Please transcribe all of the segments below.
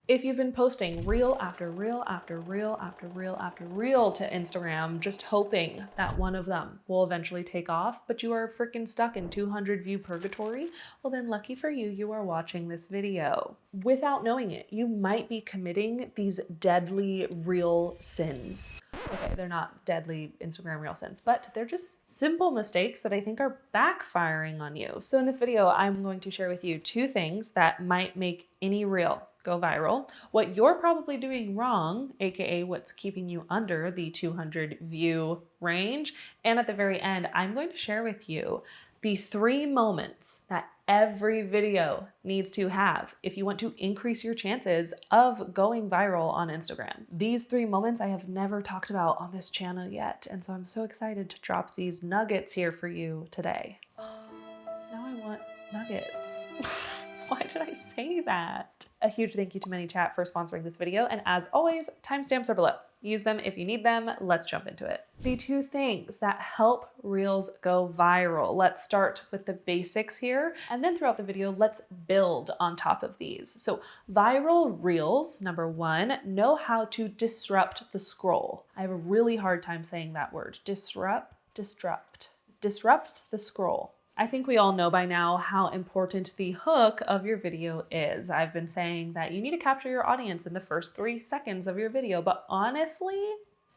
If you've been posting reel after reel after reel after reel after reel to Instagram, just hoping that one of them will eventually take off, but you are freaking stuck in 200 view purgatory, well then lucky for you, you are watching this video. Without knowing it, you might be committing these deadly real sins. Okay, they're not deadly Instagram reel sins, but they're just simple mistakes that I think are backfiring on you. So in this video, I'm going to share with you 2 things that might make any reel go viral, what you're probably doing wrong, aka what's keeping you under the 200 view range, and at the very end, I'm going to share with you the 3 moments that every video needs to have if you want to increase your chances of going viral on Instagram. These 3 moments I have never talked about on this channel yet, and so I'm so excited to drop these nuggets here for you today. Now I want nuggets. Why did I say that? A huge thank you to ManyChat for sponsoring this video, and as always, timestamps are below. Use them if you need them. Let's jump into it. The 2 things that help reels go viral. Let's start with the basics here, and then throughout the video, let's build on top of these. So viral reels, number 1, know how to disrupt the scroll. I have a really hard time saying that word. Disrupt the scroll. I think we all know by now how important the hook of your video is. I've been saying that you need to capture your audience in the first 3 seconds of your video, but honestly,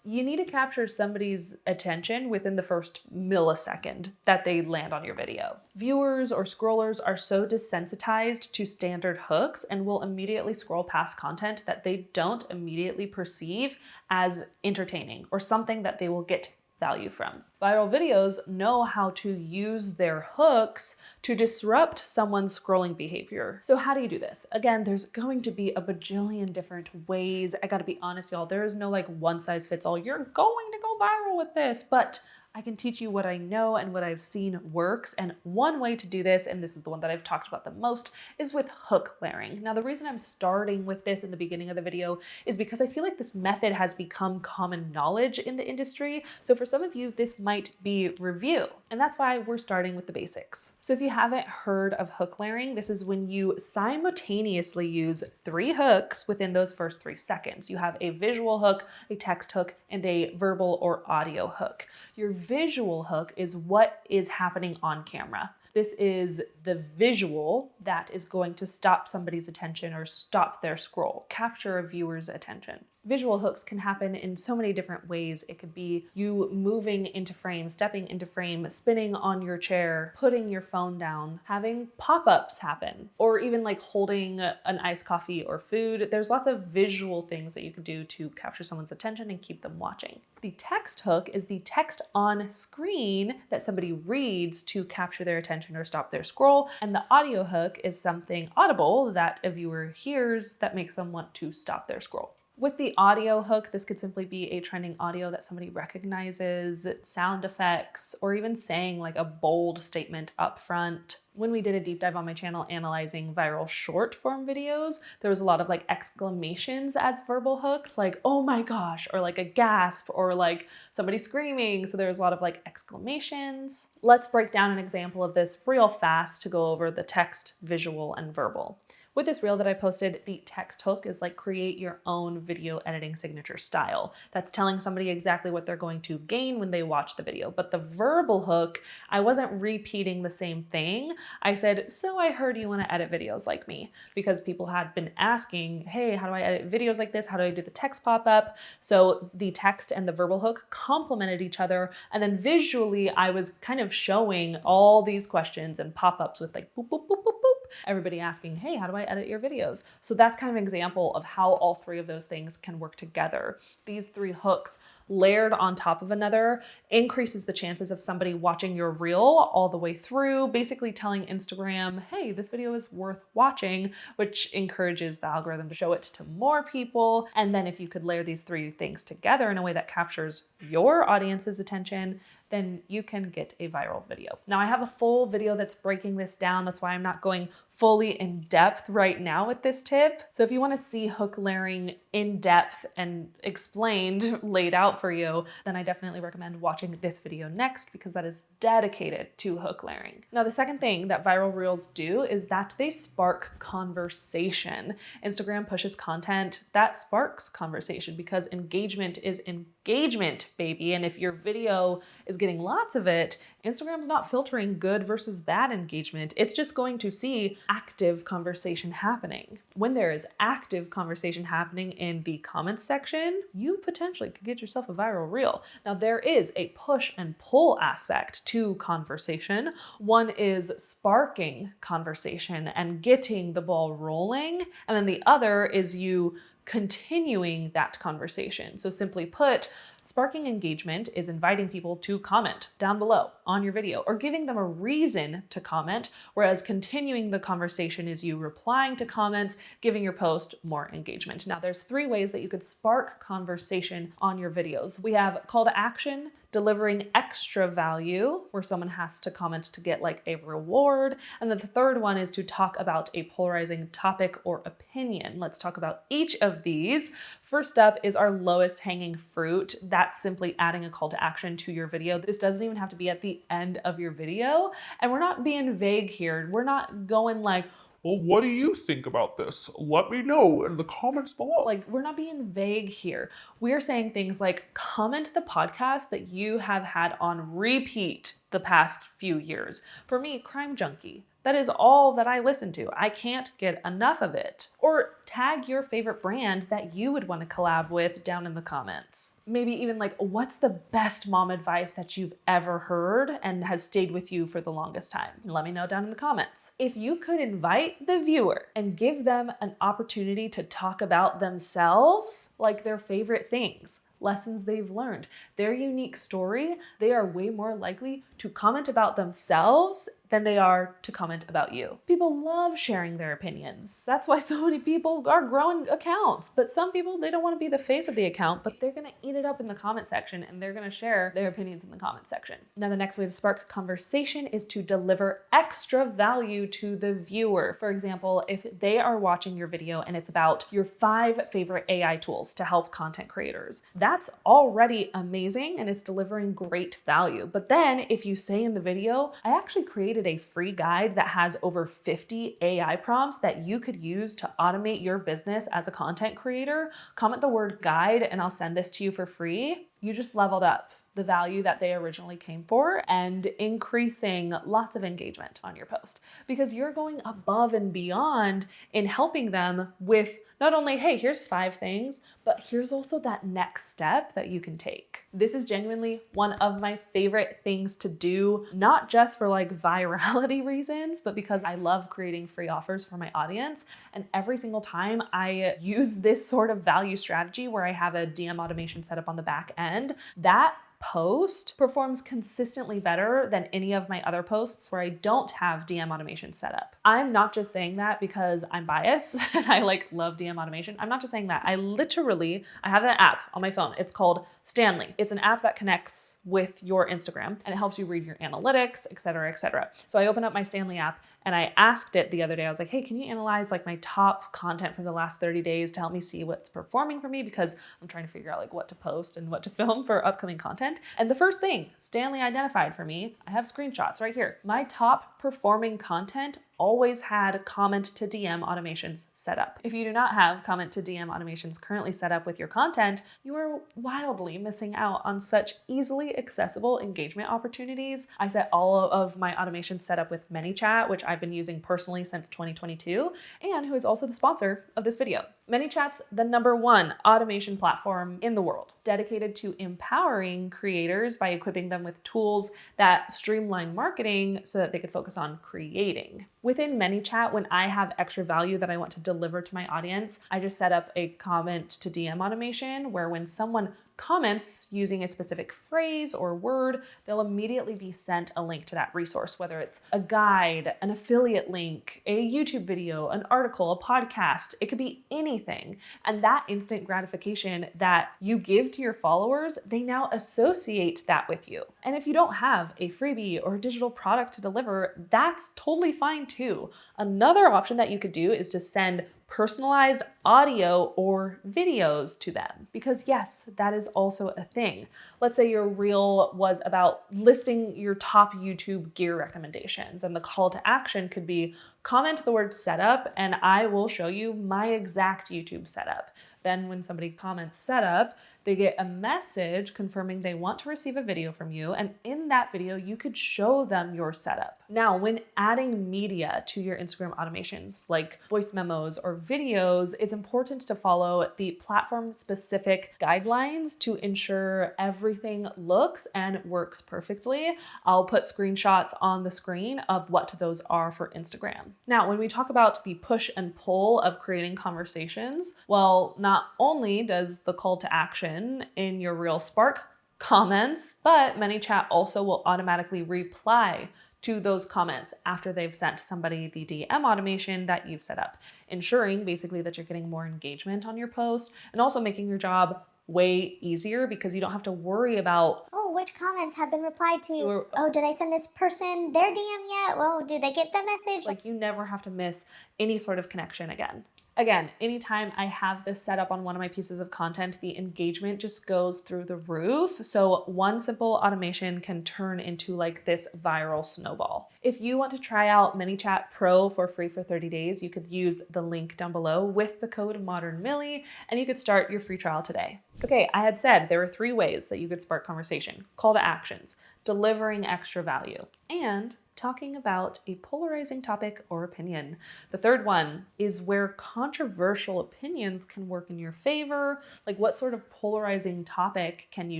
you need to capture somebody's attention within the first millisecond that they land on your video. Viewers or scrollers are so desensitized to standard hooks and will immediately scroll past content that they don't immediately perceive as entertaining or something that they will get value from. Viral videos know how to use their hooks to disrupt someone's scrolling behavior. So how do you do this? Again, there's going to be a bajillion different ways. I gotta be honest, y'all, there is no like one size fits all. You're going to go viral with this, but I can teach you what I know and what I've seen works. And one way to do this, and this is the one that I've talked about the most, is with hook layering. Now, the reason I'm starting with this in the beginning of the video is because I feel like this method has become common knowledge in the industry. So for some of you, this might be review. And that's why we're starting with the basics. So if you haven't heard of hook layering, this is when you simultaneously use 3 hooks within those first 3 seconds. You have a visual hook, a text hook, and a verbal or audio hook. Your visual hook is what is happening on camera. This is the visual that is going to stop somebody's attention or stop their scroll, capture a viewer's attention. Visual hooks can happen in so many different ways. It could be you moving into frame, stepping into frame, spinning on your chair, putting your phone down, having pop-ups happen, or even like holding an iced coffee or food. There's lots of visual things that you could do to capture someone's attention and keep them watching. The text hook is the text on screen that somebody reads to capture their attention or stop their scroll. And the audio hook is something audible that a viewer hears that makes them want to stop their scroll. With the audio hook, this could simply be a trending audio that somebody recognizes, sound effects, or even saying like a bold statement up front. When we did a deep dive on my channel analyzing viral short form videos, there was a lot of like exclamations as verbal hooks, like, oh my gosh, or like a gasp, or like somebody screaming. So there's a lot of like exclamations. Let's break down an example of this real fast to go over the text, visual, and verbal. With this reel that I posted, the text hook is like create your own video editing signature style. That's telling somebody exactly what they're going to gain when they watch the video. But the verbal hook, I wasn't repeating the same thing. I said, so I heard you want to edit videos like me, because people had been asking, hey, how do I edit videos like this? How do I do the text pop-up? So the text and the verbal hook complemented each other. And then visually, I was kind of showing all these questions and pop-ups with like boop, boop, boop, boop, boop. Everybody asking, hey, how do I edit your videos? So that's kind of an example of how all 3 of those things can work together. These 3 hooks layered on top of another increases the chances of somebody watching your reel all the way through, basically telling Instagram, hey, this video is worth watching, which encourages the algorithm to show it to more people. And then if you could layer these 3 things together in a way that captures your audience's attention, then you can get a viral video. Now I have a full video that's breaking this down. That's why I'm not going fully in depth right now with this tip. So if you want to see hook layering in depth and explained, laid out for you, then I definitely recommend watching this video next because that is dedicated to hook layering. Now, the second thing that viral reels do is that they spark conversation. Instagram pushes content that sparks conversation because engagement is engagement, baby. And if your video is getting lots of it, Instagram's not filtering good versus bad engagement. It's just going to see active conversation happening. When there is active conversation happening in the comments section, you potentially could get yourself a viral reel. Now, there is a push and pull aspect to conversation. One is sparking conversation and getting the ball rolling. And then the other is you continuing that conversation. So simply put, sparking engagement is inviting people to comment down below on your video or giving them a reason to comment, whereas continuing the conversation is you replying to comments, giving your post more engagement. Now, there's 3 ways that you could spark conversation on your videos. We have call to action, delivering extra value, where someone has to comment to get like a reward. And then the third one is to talk about a polarizing topic or opinion. Let's talk about each of these. First up is our lowest hanging fruit. That's simply adding a call to action to your video. This doesn't even have to be at the end of your video. And we're not being vague here. We're not going like, well, what do you think about this? Let me know in the comments below. like, we're not being vague here. We're saying things like comment the podcast that you have had on repeat the past few years. For me, Crime Junkie. That is all that I listen to. I can't get enough of it. Or tag your favorite brand that you would want to collab with down in the comments. Maybe even like, what's the best mom advice that you've ever heard and has stayed with you for the longest time? Let me know down in the comments. If you could invite the viewer and give them an opportunity to talk about themselves, like their favorite things, lessons they've learned, their unique story, they are way more likely to comment about themselves than they are to comment about you. People love sharing their opinions. That's why so many people are growing accounts. But some people, they don't want to be the face of the account, but they're gonna eat it up in the comment section and they're gonna share their opinions in the comment section. Now, the next way to spark conversation is to deliver extra value to the viewer. For example, if they are watching your video and it's about your 5 favorite AI tools to help content creators, that's already amazing and it's delivering great value. But then if you say in the video, I actually created a free guide that has over 50 AI prompts that you could use to automate your business as a content creator, comment the word guide and I'll send this to you for free. You just leveled up the value that they originally came for and increasing lots of engagement on your post because you're going above and beyond in helping them with not only, hey, here's 5 things, but here's also that next step that you can take. This is genuinely one of my favorite things to do, not just for like virality reasons, but because I love creating free offers for my audience. And every single time I use this sort of value strategy where I have a DM automation set up on the back end, that post performs consistently better than any of my other posts where I don't have DM automation set up. I'm not just saying that because I'm biased and I like love DM automation. I'm not just saying that. I have an app on my phone. It's called Stanley. It's an app that connects with your Instagram and it helps you read your analytics, et cetera, et cetera. So I open up my Stanley app and I asked it the other day, I was like, hey, can you analyze like my top content from the last 30 days to help me see what's performing for me? Because I'm trying to figure out like what to post and what to film for upcoming content. And the first thing Stanley identified for me, I have screenshots right here. My top performing content always had comment to DM automations set up. If you do not have comment to DM automations currently set up with your content, you are wildly missing out on such easily accessible engagement opportunities. I set all of my automations set up with ManyChat, which I've been using personally since 2022, and who is also the sponsor of this video. ManyChat's the #1 automation platform in the world, dedicated to empowering creators by equipping them with tools that streamline marketing so that they could focus on creating. Within ManyChat, when I have extra value that I want to deliver to my audience, I just set up a comment to DM automation where when someone comments using a specific phrase or word, they'll immediately be sent a link to that resource, whether it's a guide, an affiliate link, a YouTube video, an article, a podcast. It could be anything. And that instant gratification that you give to your followers, they now associate that with you. And if you don't have a freebie or a digital product to deliver, that's totally fine too. Another option that you could do is to send personalized audio or videos to them. Because yes, that is also a thing. Let's say your reel was about listing your top YouTube gear recommendations, and the call to action could be comment the word setup and I will show you my exact YouTube setup. Then when somebody comments setup, they get a message confirming they want to receive a video from you. And in that video, you could show them your setup. Now, when adding media to your Instagram automations, like voice memos or videos, it's important to follow the platform specific guidelines to ensure everything looks and works perfectly. I'll put screenshots on the screen of what those are for Instagram. Now, when we talk about the push and pull of creating conversations, well, not only does the call to action in your reel spark comments, but ManyChat also will automatically reply to those comments after they've sent somebody the DM automation that you've set up, ensuring basically that you're getting more engagement on your post and also making your job way easier because you don't have to worry about, oh, which comments have been replied to? Oh, did I send this person their DM yet? Well, did they get the message? Like, you never have to miss any sort of connection again. Again, anytime I have this set up on one of my pieces of content, the engagement just goes through the roof. So one simple automation can turn into like this viral snowball. If you want to try out ManyChat Pro for free for 30 days, you could use the link down below with the code ModernMillie, and you could start your free trial today. Okay, I had said there were 3 ways that you could spark conversation: call to actions, delivering extra value, and talking about a polarizing topic or opinion. The third one is where controversial opinions can work in your favor. Like, what sort of polarizing topic can you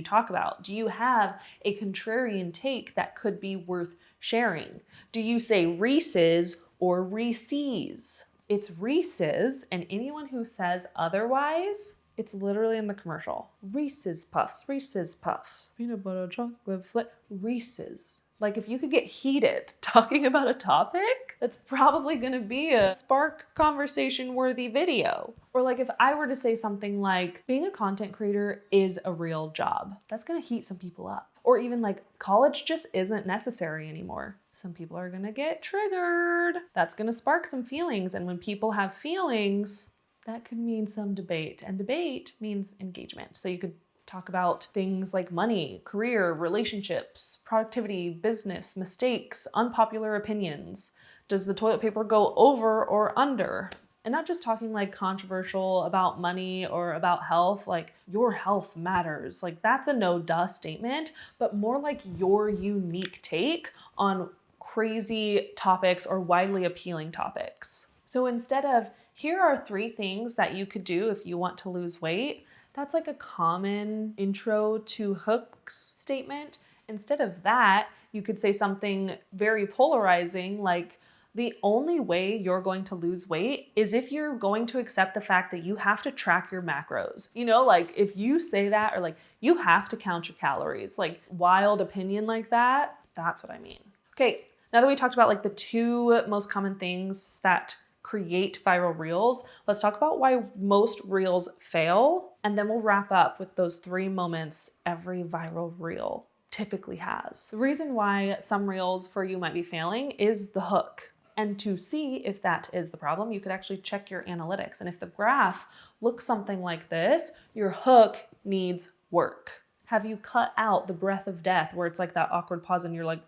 talk about? Do you have a contrarian take that could be worth sharing? Do you say Reese's or Reese's? It's Reese's, and anyone who says otherwise, it's literally in the commercial. Reese's Puffs, Reese's Puffs, peanut butter chocolate flavor, Reese's. Like, if you could get heated talking about a topic, that's probably gonna be a spark conversation worthy video. Or like if I were to say something like, being a content creator is a real job, that's gonna heat some people up. Or even like, college just isn't necessary anymore. Some people are gonna get triggered. That's gonna spark some feelings. And when people have feelings, that could mean some debate, and debate means engagement. So you could talk about things like money, career, relationships, productivity, business, mistakes, unpopular opinions. Does the toilet paper go over or under? And not just talking like controversial about money or about health, like your health matters. Like, that's a no-duh statement, but more like your unique take on crazy topics or widely appealing topics. So instead of, here are 3 things that you could do if you want to lose weight, that's like a common intro to hooks statement. Instead of that, you could say something very polarizing, like, the only way you're going to lose weight is if you're going to accept the fact that you have to track your macros. You know, like, if you say that, or like, you have to count your calories, like wild opinion like that, that's what I mean. Okay, now that we talked about like the 2 most common things that create viral reels, let's talk about why most reels fail, and then we'll wrap up with those 3 moments every viral reel typically has. The reason why some reels for you might be failing is the hook. And to see if that is the problem, you could actually check your analytics. And if the graph looks something like this, your hook needs work. Have you cut out the breath of death where it's like that awkward pause and you're like,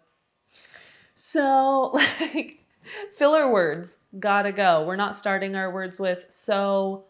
so, like, filler words gotta go. We're not starting our words with so,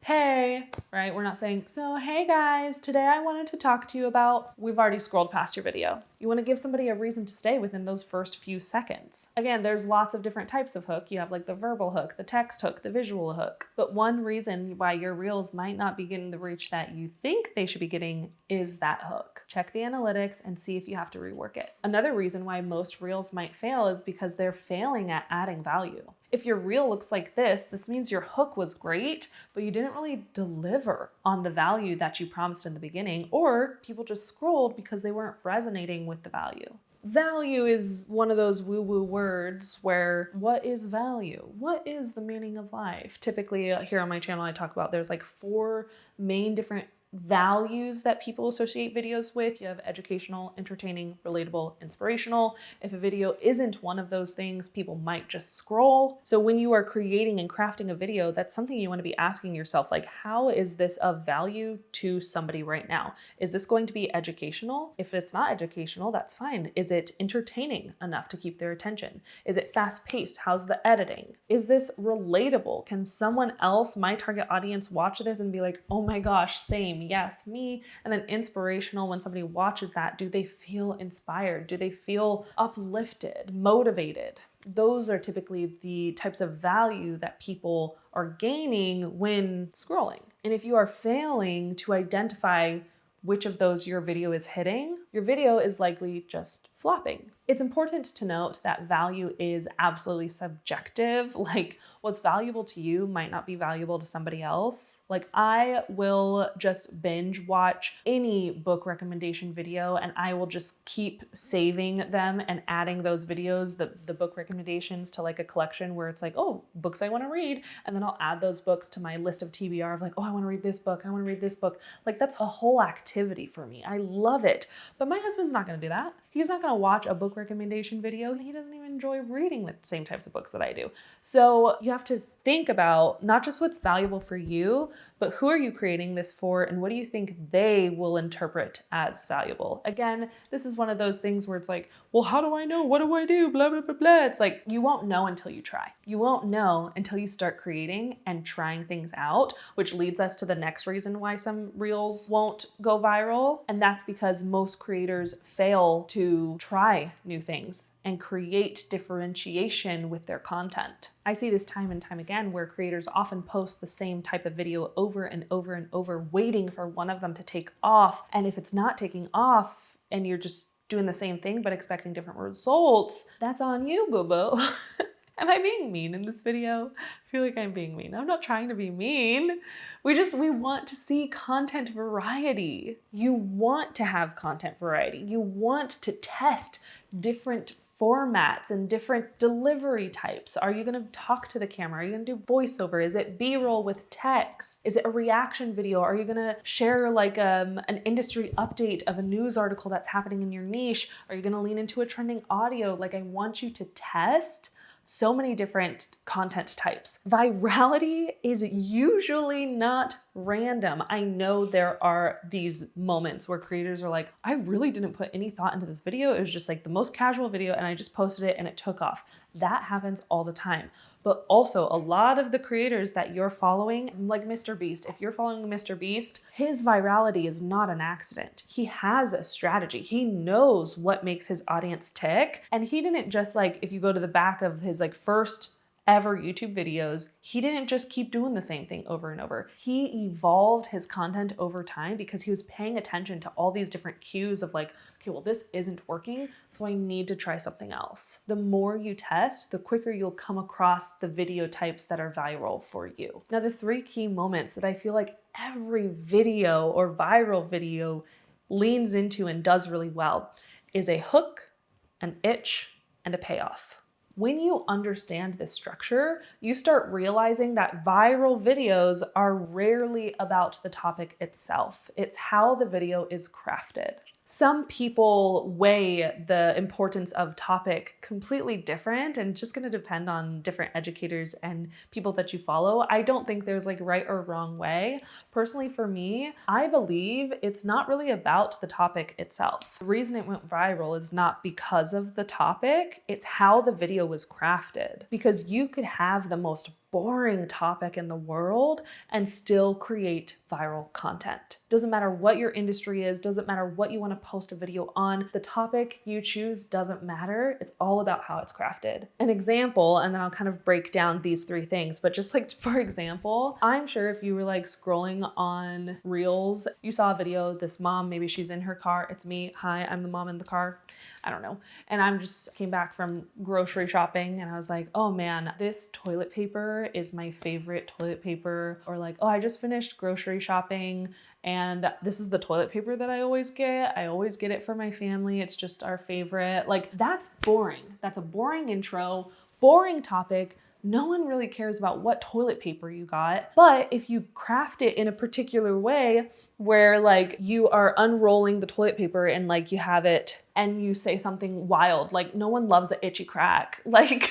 hey, right? We're not saying, so hey guys, today I wanted to talk to you about, we've already scrolled past your video. You want to give somebody a reason to stay within those first few seconds. Again, there's lots of different types of hook. You have like the verbal hook, the text hook, the visual hook. But one reason why your reels might not be getting the reach that you think they should be getting is that hook. Check the analytics and see if you have to rework it. Another reason why most reels might fail is because they're failing at adding value. If your reel looks like this means your hook was great, but you didn't really deliver on the value that you promised in the beginning, or people just scrolled because they weren't resonating with the value. Value is one of those woo-woo words where what is value? What is the meaning of life? Typically here on my channel, I talk about there's like 4 main different values that people associate videos with. You have educational, entertaining, relatable, inspirational. If a video isn't one of those things, people might just scroll. So when you are creating and crafting a video, that's something you want to be asking yourself, like, how is this of value to somebody right now? Is this going to be educational? If it's not educational, that's fine. Is it entertaining enough to keep their attention? Is it fast-paced? How's the editing? Is this relatable? Can someone else, my target audience, watch this and be like, oh my gosh, same, yes, me? And then inspirational, when somebody watches that, do they feel inspired? Do they feel uplifted, motivated? Those are typically the types of value that people are gaining when scrolling. And if you are failing to identify which of those your video is hitting, your video is likely just flopping. It's important to note that value is absolutely subjective. Like, what's valuable to you might not be valuable to somebody else. Like, I will just binge watch any book recommendation video and I will just keep saving them and adding those videos, the book recommendations, to like a collection where it's like, oh, books I want to read. And then I'll add those books to my list of TBR of like, oh, I want to read this book. I want to read this book. Like, that's a whole activity for me. I love it. But my husband's not going to do that. He's not going to watch a book recommendation video. He doesn't even enjoy reading the same types of books that I do. So you have to think about not just what's valuable for you, but who are you creating this for and what do you think they will interpret as valuable? Again, this is one of those things where it's like, well, how do I know? What do I do? Blah, blah, blah, blah. It's like, you won't know until you try. You won't know until you start creating and trying things out, which leads us to the next reason why some reels won't go viral. And that's because most creators fail to try new things and create differentiation with their content. I see this time and time again where creators often post the same type of video over and over and over, waiting for one of them to take off. And if it's not taking off and you're just doing the same thing but expecting different results, that's on you, boo-boo. Am I being mean in this video? I feel like I'm being mean. I'm not trying to be mean. We want to see content variety. You want to have content variety. You want to test different formats and different delivery types. Are you gonna talk to the camera? Are you gonna do voiceover? Is it B-roll with text? Is it a reaction video? Are you gonna share like an industry update of a news article that's happening in your niche? Are you gonna lean into a trending audio? Like, I want you to test so many different content types. Virality is usually not random. I know there are these moments where creators are like, I really didn't put any thought into this video. It was just like the most casual video and I just posted it and it took off. That happens all the time. But also a lot of the creators that you're following, like Mr. Beast, if you're following Mr. Beast, his virality is not an accident. He has a strategy. He knows what makes his audience tick. And he didn't just like, if you go to the back of his like first ever YouTube videos, he didn't just keep doing the same thing over and over. He evolved his content over time because he was paying attention to all these different cues of like, okay, well, this isn't working, so I need to try something else. The more you test, the quicker you'll come across the video types that are viral for you. Now, the 3 key moments that I feel like every video or viral video leans into and does really well is a hook, an itch, and a payoff. When you understand this structure, you start realizing that viral videos are rarely about the topic itself. It's how the video is crafted. Some people weigh the importance of topic completely different and just going to depend on different educators and people that you follow. I don't think there's like right or wrong way. Personally, for me, I believe it's not really about the topic itself. The reason it went viral is not because of the topic, it's how the video was crafted. Because you could have the most boring topic in the world and still create viral content. Doesn't matter what your industry is, doesn't matter what you want to post a video on, the topic you choose doesn't matter. It's all about how it's crafted. An example, and then I'll kind of break down these three things, but just like for example, I'm sure if you were like scrolling on Reels, you saw a video, this mom, maybe she's in her car, it's me, hi, I'm the mom in the car, I don't know. And I'm just came back from grocery shopping and I was like, oh man, this toilet paper is my favorite toilet paper. Or like, oh, I just finished grocery shopping and this is the toilet paper that I always get. I always get it for my family. It's just our favorite. Like that's boring. That's a boring intro, boring topic. No one really cares about what toilet paper you got. But if you craft it in a particular way where like you are unrolling the toilet paper and like you have it and you say something wild, like no one loves an itchy crack. Like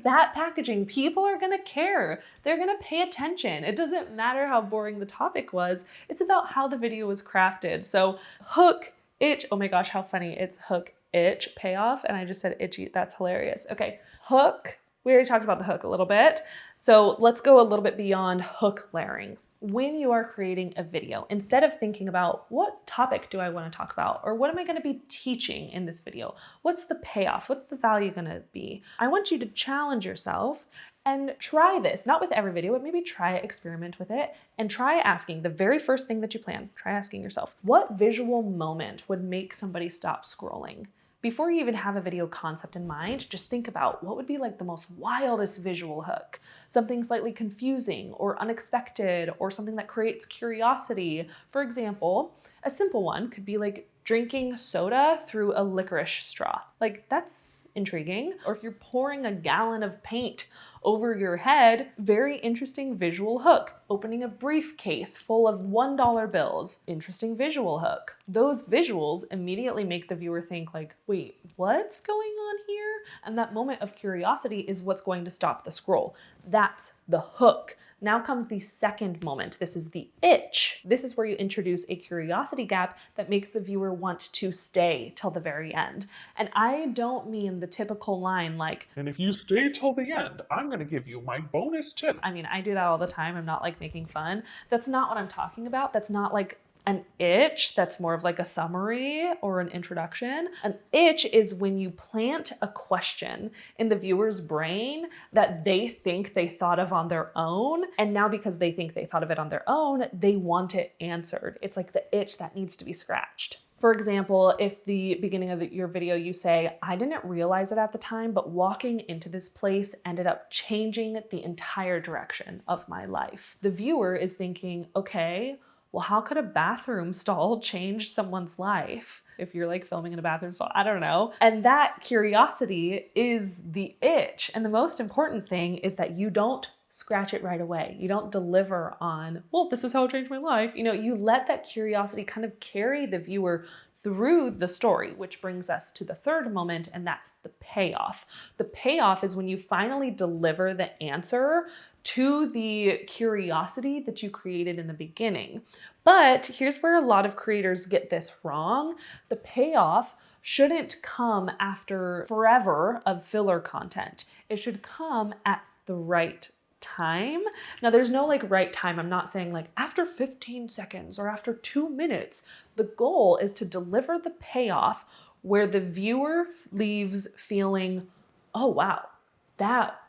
that packaging, people are gonna care. They're gonna pay attention. It doesn't matter how boring the topic was. It's about how the video was crafted. So hook, itch, oh my gosh, how funny. It's hook, itch, payoff. And I just said itchy, that's hilarious. Okay, hook. We already talked about the hook a little bit. So let's go a little bit beyond hook layering. When you are creating a video, instead of thinking about what topic do I want to talk about or what am I going to be teaching in this video? What's the payoff? What's the value going to be? I want you to challenge yourself and try this, not with every video, but maybe try it, experiment with it, and try asking the very first thing that you plan, try asking yourself, what visual moment would make somebody stop scrolling? Before you even have a video concept in mind, just think about what would be like the most wildest visual hook. Something slightly confusing or unexpected or something that creates curiosity. For example, a simple one could be like drinking soda through a licorice straw. Like that's intriguing. Or if you're pouring a gallon of paint over your head, very interesting visual hook. Opening a briefcase full of $1 bills, interesting visual hook. Those visuals immediately make the viewer think like, wait, what's going on here? And that moment of curiosity is what's going to stop the scroll. That's the hook. Now comes the second moment. This is the itch. This is where you introduce a curiosity gap that makes the viewer want to stay till the very end. And I don't mean the typical line like, and if you stay till the end, I'm going to give you my bonus tip. I mean, I do that all the time. I'm not like making fun. That's not what I'm talking about. That's not like an itch. That's more of like a summary or an introduction. An itch is when you plant a question in the viewer's brain that they think they thought of on their own. And now because they think they thought of it on their own, they want it answered. It's like the itch that needs to be scratched. For example, if the beginning of your video you say, I didn't realize it at the time, but walking into this place ended up changing the entire direction of my life. The viewer is thinking, okay, well, how could a bathroom stall change someone's life? If you're like filming in a bathroom stall, I don't know. And that curiosity is the itch. And the most important thing is that you don't scratch it right away. You don't deliver on, well, this is how it changed my life. You know, you let that curiosity kind of carry the viewer through the story, which brings us to the third moment, and that's the payoff. The payoff is when you finally deliver the answer to the curiosity that you created in the beginning. But here's where a lot of creators get this wrong. The payoff shouldn't come after forever of filler content. It should come at the right time. Now there's no like right time. I'm not saying like after 15 seconds or after 2 minutes. The goal is to deliver the payoff where the viewer leaves feeling, oh wow, that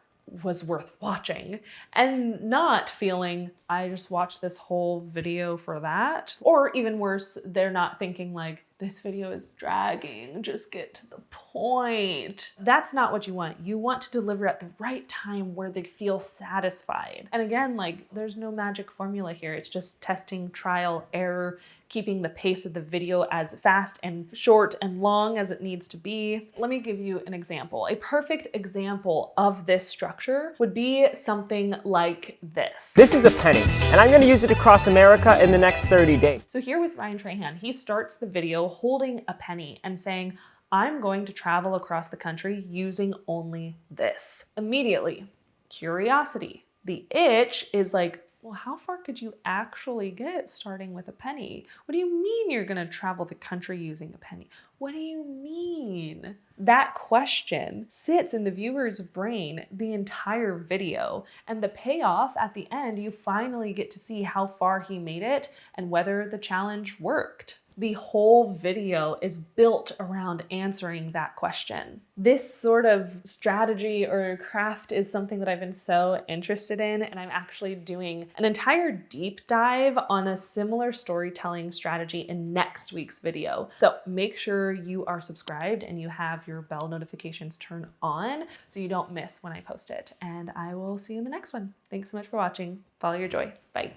was worth watching, and not feeling, I just watched this whole video for that. Or even worse, they're not thinking like, this video is dragging, just get to the point. That's not what you want. You want to deliver at the right time where they feel satisfied. And again, like there's no magic formula here. It's just testing, trial, error, keeping the pace of the video as fast and short and long as it needs to be. Let me give you an example. A perfect example of this structure would be something like this. This is a penny, and I'm gonna use it across America in the next 30 days. So here with Ryan Trahan, he starts the video holding a penny and saying, I'm going to travel across the country using only this. Immediately, curiosity. The itch is like, Well, how far could you actually get starting with a penny? What do you mean you're gonna travel the country using a penny? What do you mean? That question sits in the viewer's brain the entire video, and the payoff at the end, you finally get to see how far he made it and whether the challenge worked. The whole video is built around answering that question. This sort of strategy or craft is something that I've been so interested in, and I'm actually doing an entire deep dive on a similar storytelling strategy in next week's video. So make sure you are subscribed and you have your bell notifications turned on so you don't miss when I post it. And I will see you in the next one. Thanks so much for watching. Follow your joy. Bye.